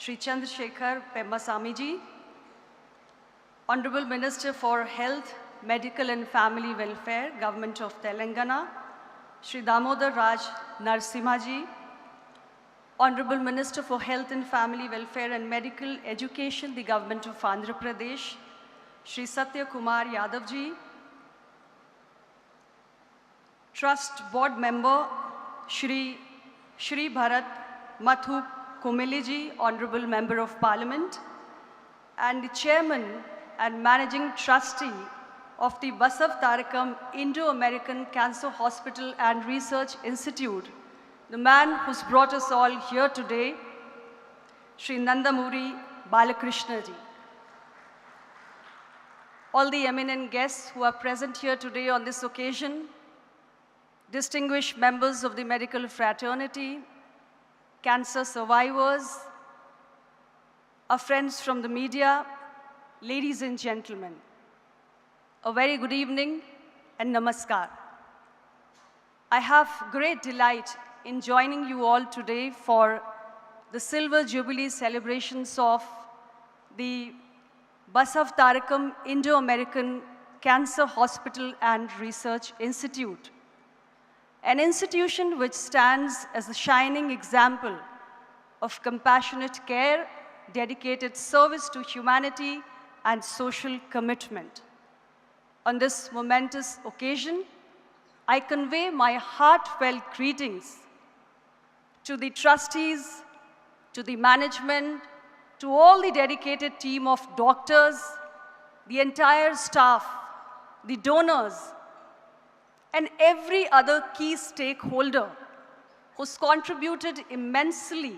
Shri Chandrasekhar Pemmasamiji, Honorable Minister for Health, Medical and Family Welfare, Government of Telangana, Shri Damodar Raj Narsimhaji, Honorable Minister for Health and Family Welfare and Medical Education, the Government of Andhra Pradesh, Shri Satya Kumar Yadavji, Trust Board Member, Shri Bharat Mathu Kumiliji, Honorable Member of Parliament, and the Chairman and Managing Trustee of the Basavta Indo-American Cancer Hospital and Research Institute, the man who's brought us all here today, Shri Nandamuri Balakrishna ji. All the eminent guests who are present here today on this occasion, distinguished members of the medical fraternity, cancer survivors, our friends from the media, ladies and gentlemen, a very good evening and namaskar. I have great delight in joining you all today for the Silver Jubilee celebrations of the Basavta Indo-American Cancer Hospital and Research Institute, an institution which stands as a shining example of compassionate care, dedicated service to humanity, and social commitment. On this momentous occasion, I convey my heartfelt greetings to the trustees, to the management, to all the dedicated team of doctors, the entire staff, the donors, and every other key stakeholder who's contributed immensely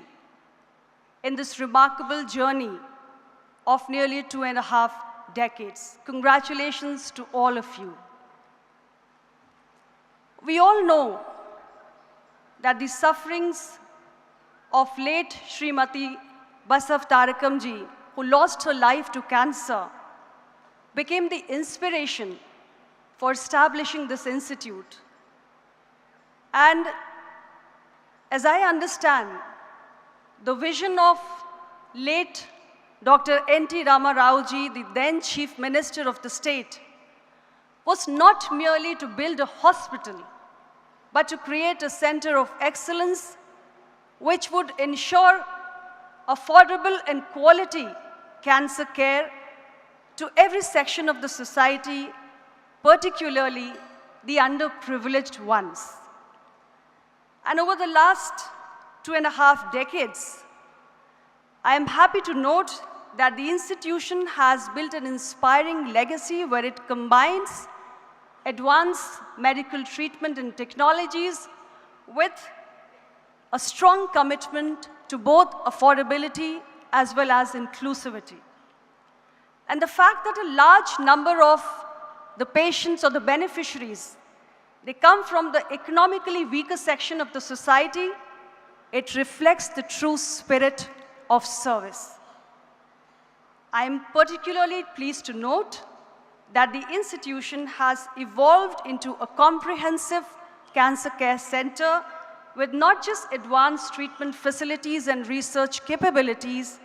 in this remarkable journey of nearly 2.5 decades. Congratulations to all of you. We all know that the sufferings of late Srimati Basavta ji, who lost her life to cancer, became the inspiration for establishing this institute. And as I understand, the vision of late Dr. N.T. Rama Rao ji, the then Chief Minister of the state, was not merely to build a hospital, but to create a center of excellence which would ensure affordable and quality cancer care to every section of the society, particularly the underprivileged ones. And over the last 2.5 decades, I am happy to note that the institution has built an inspiring legacy where it combines advanced medical treatment and technologies with a strong commitment to both affordability as well as inclusivity. And the fact that a large number of the patients or the beneficiaries, they come from the economically weaker section of the society, it reflects the true spirit of service. I am particularly pleased to note that the institution has evolved into a comprehensive cancer care center with not just advanced treatment facilities and research capabilities,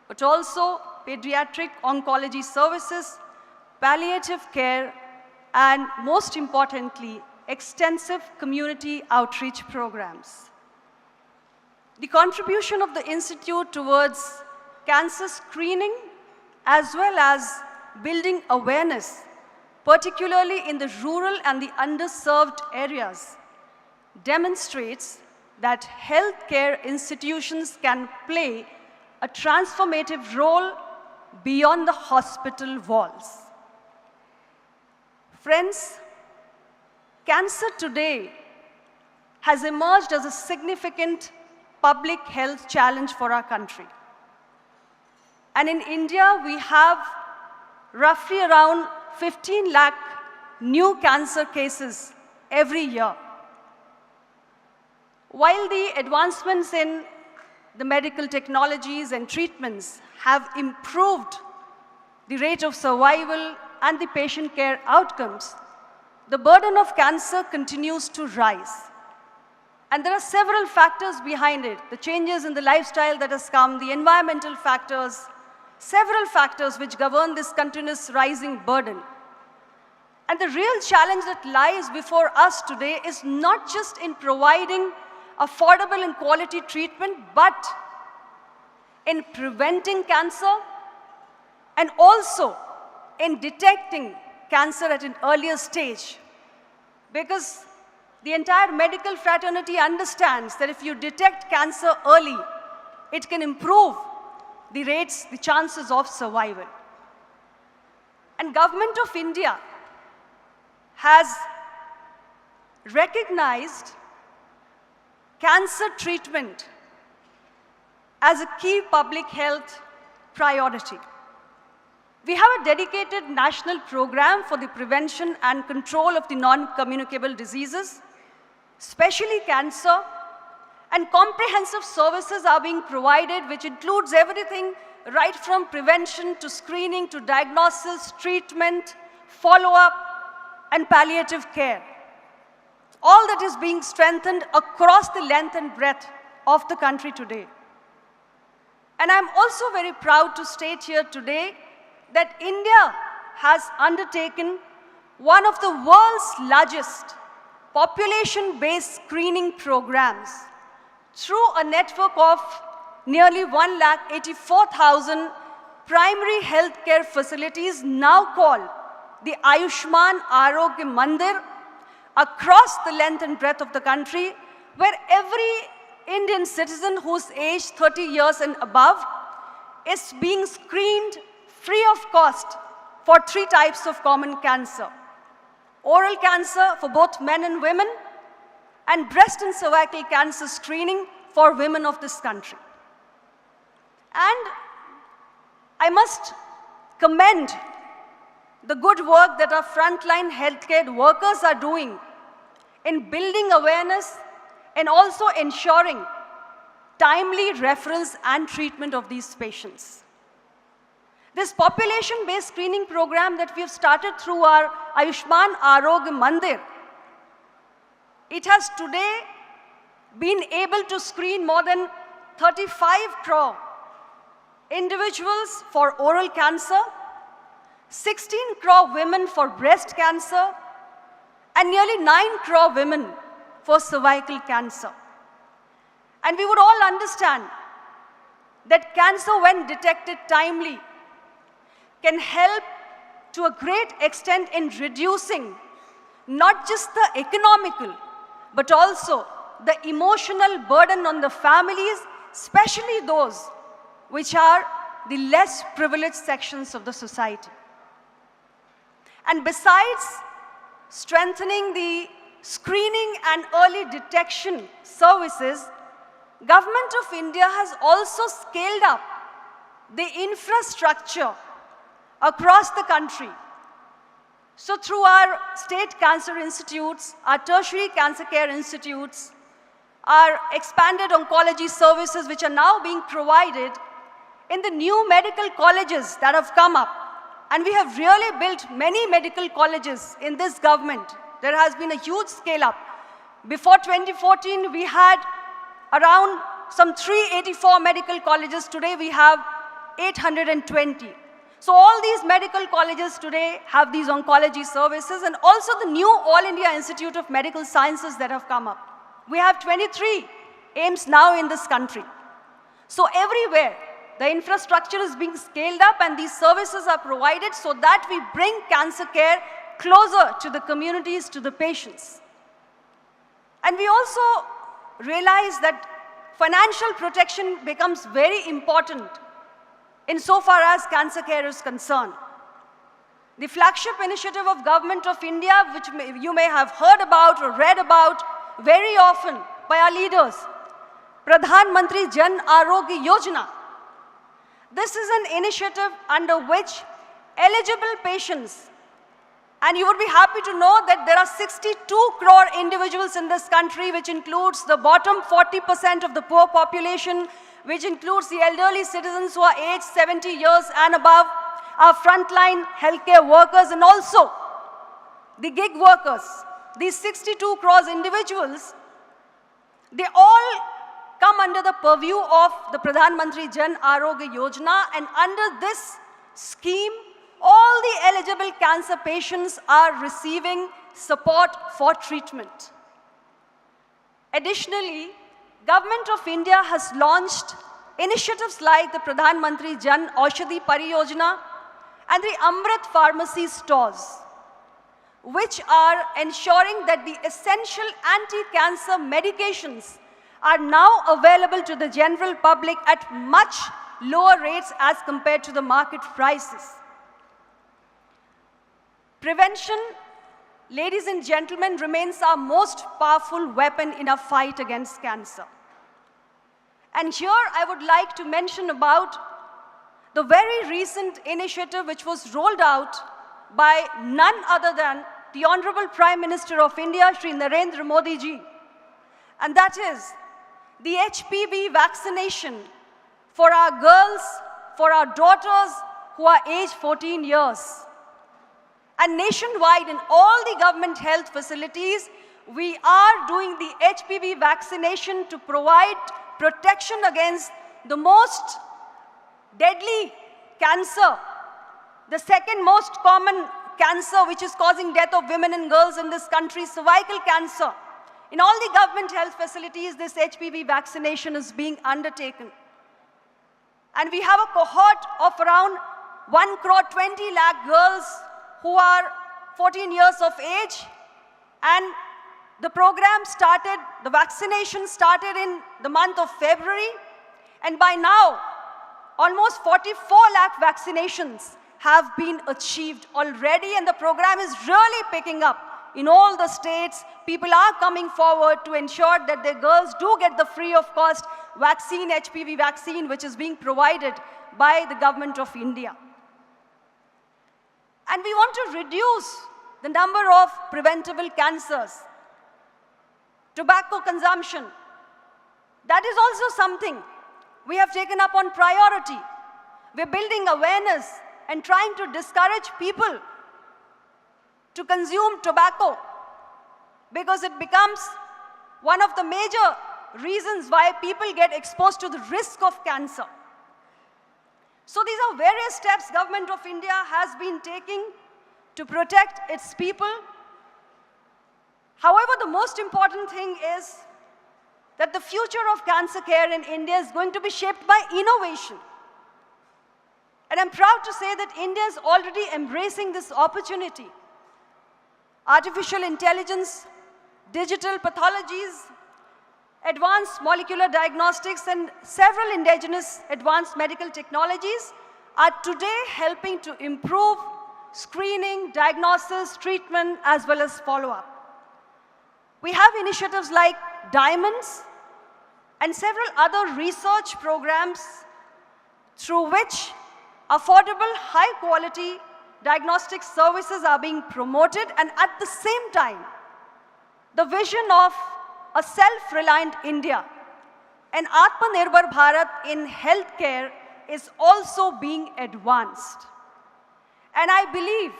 but also pediatric oncology services, palliative care, and most importantly, extensive community outreach programs. The contribution of the Institute towards cancer screening as well as building awareness, particularly in the rural and the underserved areas, demonstrates that healthcare institutions can play a transformative role beyond the hospital walls. Friends, cancer today has emerged as a significant public health challenge for our country. And in India, we have roughly around 15 lakh new cancer cases every year. While the advancements in the medical technologies and treatments have improved the rate of survival and the patient care outcomes, the burden of cancer continues to rise. And there are several factors behind it. The changes in the lifestyle that has come, the environmental factors, several factors which govern this continuous rising burden. And the real challenge that lies before us today is not just in providing affordable and quality treatment, but in preventing cancer and also in detecting cancer at an earlier stage. Because the entire medical fraternity understands that if you detect cancer early, it can improve the rates, the chances of survival. And Government of India has recognized cancer treatment as a key public health priority. We have a dedicated national program for the prevention and control of the non-communicable diseases, especially cancer, and comprehensive services are being provided, which includes everything right from prevention to screening to diagnosis, treatment, follow-up, and palliative care. All that is being strengthened across the length and breadth of the country today. And I'm also very proud to state here today that India has undertaken one of the world's largest population-based screening programs through a network of nearly 184,000 primary healthcare facilities, now called the Ayushman Arogya Mandir, across the length and breadth of the country, where every Indian citizen who's aged 30 years and above is being screened free of cost for 3 types of common cancer: oral cancer for both men and women, and breast and cervical cancer screening for women of this country. And I must commend the good work that our frontline healthcare workers are doing in building awareness and also ensuring timely referrals and treatment of these patients. This population-based screening program that we have started through our Ayushman Arogya Mandir, it has today been able to screen more than 35 crore individuals for oral cancer, 16 crore women for breast cancer, and nearly 9 crore women for cervical cancer. And we would all understand that cancer, when detected timely, can help to a great extent in reducing not just the economical, but also the emotional burden on the families, especially those which are the less privileged sections of the society. And besides strengthening the screening and early detection services, Government of India has also scaled up the infrastructure across the country. So through our state cancer institutes, our tertiary cancer care institutes, our expanded oncology services which are now being provided in the new medical colleges that have come up. And we have really built many medical colleges in this government. There has been a huge scale up. Before 2014, we had around some 384 medical colleges. Today we have 820. So all these medical colleges today have these oncology services, and also the new All India Institute of Medical Sciences that have come up. We have 23 AIIMS now in this country. So everywhere, the infrastructure is being scaled up and these services are provided so that we bring cancer care closer to the communities, to the patients. And we also realize that financial protection becomes very important insofar as cancer care is concerned. The flagship initiative of Government of India, which you may have heard about or read about very often by our leaders, Pradhan Mantri Jan Arogya Yojana. This is an initiative under which eligible patients, and you would be happy to know that there are 62 crore individuals in this country, which includes the bottom 40% of the poor population, which includes the elderly citizens who are aged 70 years and above, our frontline healthcare workers, and also the gig workers. These 62 crores individuals They all come under the purview of the Pradhan Mantri Jan Arogya Yojana, and under this scheme, all the eligible cancer patients are receiving support for treatment. Additionally, Government of India has launched initiatives like the Pradhan Mantri Jan Aushadhi Pariyojana and the Amrit Pharmacy stores, which are ensuring that the essential anti-cancer medications are now available to the general public at much lower rates as compared to the market prices. Prevention, ladies and gentlemen, remains our most powerful weapon in our fight against cancer. And here I would like to mention about the very recent initiative which was rolled out by none other than the Honorable Prime Minister of India, Shri Narendra Modi ji. And that is the HPV vaccination for our girls, for our daughters who are aged 14 years. And nationwide in all the government health facilities, we are doing the HPV vaccination to provide protection against the most deadly cancer, the second most common cancer which is causing death of women and girls in this country, cervical cancer. In all the government health facilities, this HPV vaccination is being undertaken. And we have a cohort of around 1.20 lakh girls who are 14 years of age, and the program started, the vaccination started in the month of February, and by now, almost 44 lakh vaccinations have been achieved already, and the program is really picking up. In all the states, people are coming forward to ensure that their girls do get the free of cost vaccine, HPV vaccine, which is being provided by the Government of India. And we want to reduce the number of preventable cancers. Tobacco consumption, that is also something we have taken up on priority. We're building awareness and trying to discourage people to consume tobacco because it becomes one of the major reasons why people get exposed to the risk of cancer. So these are various steps Government of India has been taking to protect its people. However, the most important thing is that the future of cancer care in India is going to be shaped by innovation. And I'm proud to say that India is already embracing this opportunity. Artificial intelligence, digital pathologies, advanced molecular diagnostics, and several indigenous advanced medical technologies are today helping to improve screening, diagnosis, treatment, as well as follow-up. We have initiatives like Diamonds and several other research programs through which affordable, high-quality diagnostic services are being promoted, and at the same time, the vision of a self-reliant India, an Atmanirbhar Bharat in healthcare is also being advanced. And I believe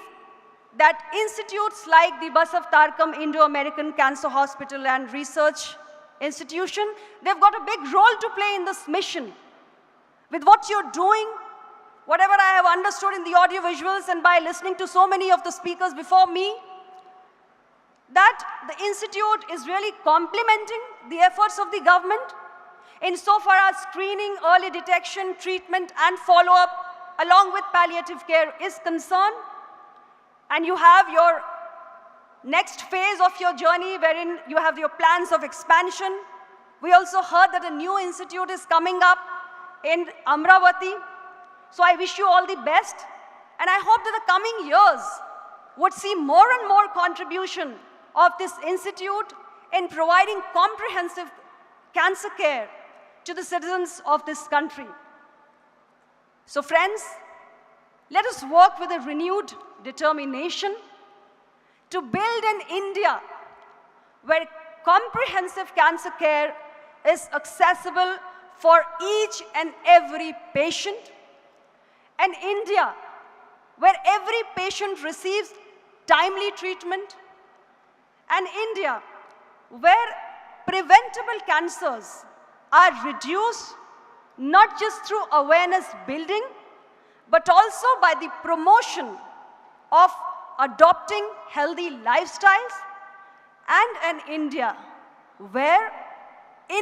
that institutes like the Basavata Indo-American Cancer Hospital and Research Institution, they've got a big role to play in this mission. With what you're doing, whatever I have understood in the audio visuals and by listening to so many of the speakers before me, that the institute is really complementing the efforts of the government insofar as screening, early detection, treatment, and follow-up along with palliative care is concerned. And you have your next phase of your journey wherein you have your plans of expansion. We also heard that a new institute is coming up in Amravati. So I wish you all the best. And I hope that the coming years would see more and more contribution of this institute in providing comprehensive cancer care to the citizens of this country. So friends, let us work with a renewed determination to build an India where comprehensive cancer care is accessible for each and every patient, an India where every patient receives timely treatment, an India where preventable cancers are reduced not just through awareness building, but also by the promotion of adopting healthy lifestyles and an India where